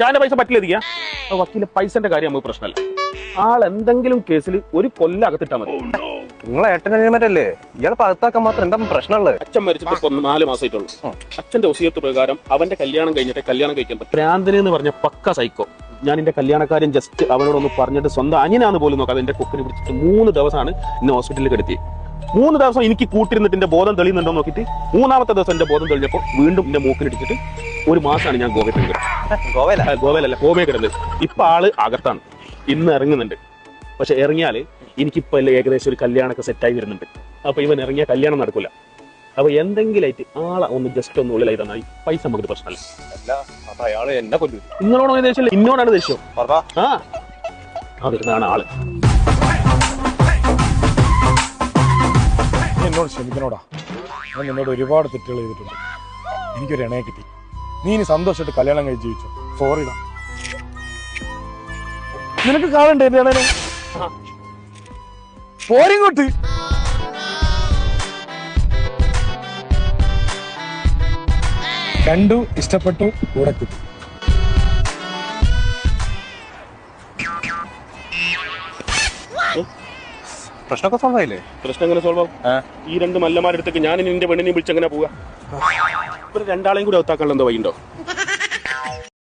ചാന്റെ പൈസ പറ്റില്ലെതിക്കാ വക്കീലെ പൈസന്റെ കാര്യം നമുക്ക് പ്രശ്നമല്ല. ആൾ എന്തെങ്കിലും കേസിൽ ഒരു കൊല്ലം അകത്തിട്ടാ മതി. നിങ്ങളെ ഏട്ടനല്ലേ ഇയാൾ പകത്താക്കാൻ മാത്രം എന്താ പ്രശ്നമുള്ളത്? അച്ഛൻ മരിച്ചിട്ട് 4 മാസമായിട്ടുള്ളൂ. അച്ഛന്റെ വസിയത്ത് പ്രകാരം അവന്റെ കല്യാണം കഴിഞ്ഞിട്ട് കല്യാണം കഴിക്കാൻ പറ്റും. ഭ്രാന്തന് എന്ന് പറഞ്ഞ പക്ക സൈക്കോ. ഞാൻ എന്റെ കല്യാണക്കാരൻ ജസ്റ്റ് അവനോടൊന്ന് പറഞ്ഞിട്ട് സ്വന്തം അനിയനാന്ന് പോലും നോക്കാം. എന്റെ കൊക്കിനെ പിടിച്ചിട്ട് 3 ദിവസമാണ് എന്നെ ഹോസ്പിറ്റലിൽ കിടത്തി. 3 ദിവസം എനിക്ക് കൂട്ടിരുന്നിട്ട് എന്റെ ബോധം തെളിയുന്നുണ്ടോ നോക്കിയിട്ട് 3ാമത്തെ ദിവസം എന്റെ ബോധം തെളിഞ്ഞപ്പോൾ വീണ്ടും എന്റെ മൂക്കിലിടിച്ചിട്ട് 1 മാസമാണ് ഞാൻ ഗോവയിലല്ല കോമയെ കിടന്നത്. ഇപ്പൊ ആള് അകത്താണ്. ഇന്ന് ഇറങ്ങുന്നുണ്ട്. പക്ഷെ ഇറങ്ങിയാല് എനിക്കിപ്പോ ഏകദേശം ഒരു കല്യാണമൊക്കെ സെറ്റായി വരുന്നുണ്ട്. അപ്പൊ ഇവൻ ഇറങ്ങിയ കല്യാണം നടക്കില്ല. അപ്പൊ എന്തെങ്കിലായിട്ട് ആളെ ഒന്ന് ജസ്റ്റ് ഒന്ന് ഉള്ളിലായി തന്നാൽ പൈസ നമുക്ക് പ്രശ്നമല്ല. നിങ്ങളോട് ഏകദേശം ഇന്നോടാണ് ദേഷ്യം. വരുന്നതാണ് ആള്. എന്നോട് ക്ഷമിക്കണോടാ. ഞാൻ നിന്നോട് ഒരുപാട് തെറ്റുകൾ ചെയ്തിട്ടുണ്ട്. എനിക്കൊരു ഇണയെ കിട്ടി. നീ ഇനി സന്തോഷമായിട്ട് കല്യാണം കഴിച്ച് ജീവിച്ചു. സോറിടാ. നിനക്ക് കാണണ്ടേ എന്റെ ഇണനെ? പോരിങ്ങോട്ട്. കണ്ടു, ഇഷ്ടപ്പെട്ടു, കൂടെ കിട്ടി. പ്രശ്നമൊക്കെ സോൾവ് ആയില്ലേ? പ്രശ്നം എങ്ങനെ സോൾവ് ആവും? ഈ 2 മല്ലന്മാരുടെ അടുത്തേക്ക് ഞാൻ എന്റെ പെണ്ണിനെ വിളിച്ചെങ്ങനെ പോവാ? ഇവർ 2 ആളെയും കൂടി ഒത്താക്കാനുള്ള എന്തോ വഴിയുണ്ടോ?